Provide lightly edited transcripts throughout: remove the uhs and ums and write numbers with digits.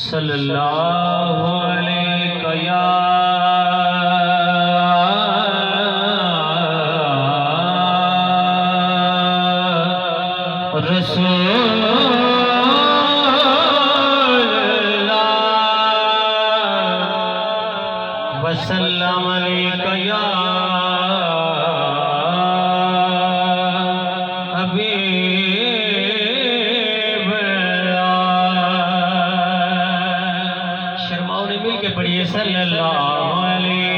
सल्लल्लाहु अलैहि या रसूलल्लाह वसल्लम अलैका या पढ़िए सल्लल्लाहु अलैहि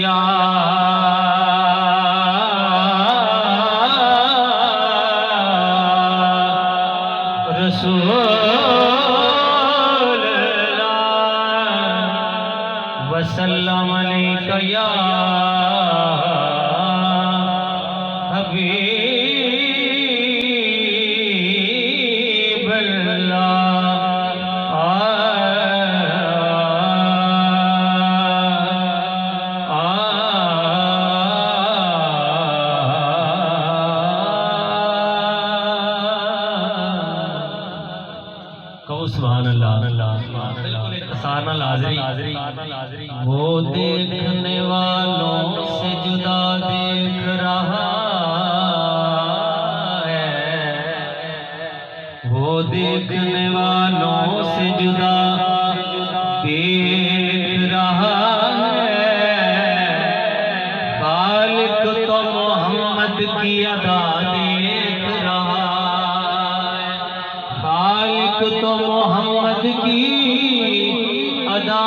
या रसूलल्लाह वसल्लम अलैका या सुभान अल्लाह। बिल्कुल इत्तसार नाल हाज़री। वो देखने वालों से जुदा देख रहा है, वो देखने वालों से जुदा देख रहा है। खालिक तो मोहम्मद की अदा देख रहा है, खालिक तो मोहम्मद की अदा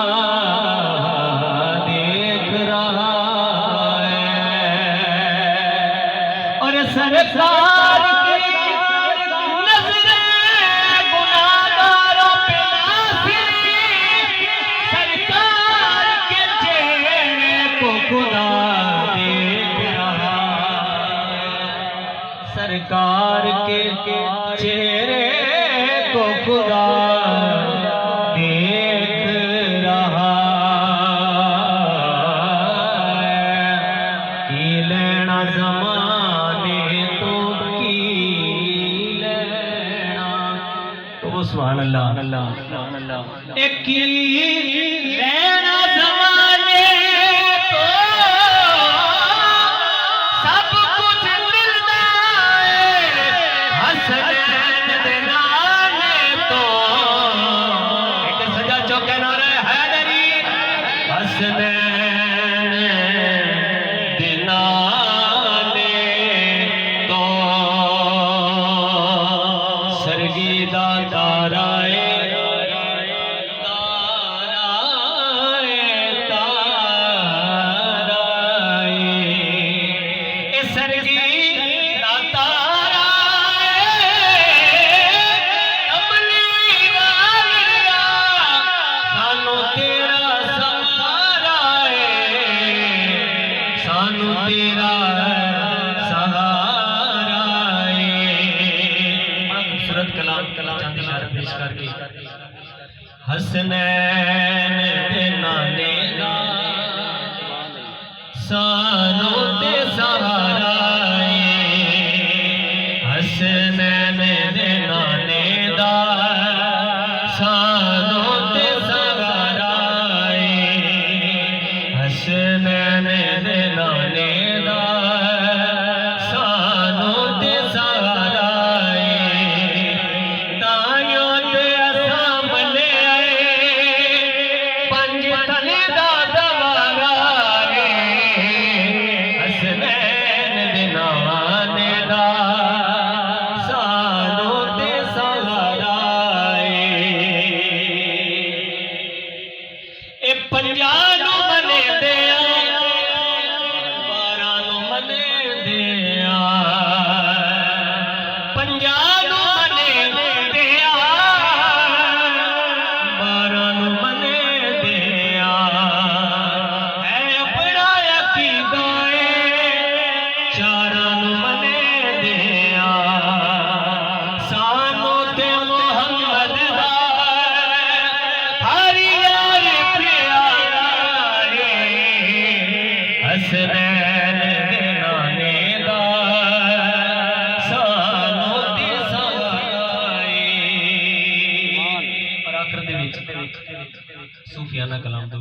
देख रहा है। और सरकार की नज़रें गुनाहगारों पे नाज़िर, सरकार के चेहरे को खुदा देख रहा है, सरकार के चेहरे को खुदा देख रहा है। की लेना ज़माने तो की लेना, तो वो सुभान अल्लाह। एक की लेना ज़माने तो सब कुछ मिलता है, हसनैन देना हसनैन दिनाने तो सरगीदा ताराए सरगीदा सानू तेरा सहारा है। बड़ा खूबसूरत कलाम चांदी शायर पेश करके हसनैन दे नाने दा सानू ते सहारा है, हसनैन दे नाने दा सानू ते सहारा है, हसनैन दे नाने दा सानू ते सहारा है। ताइयों ते असां बने पंज तने दा दवारा है, ਵਿੱਚ ਸੂਫੀਆਨਾ ਕਲਾਮ ਦੋ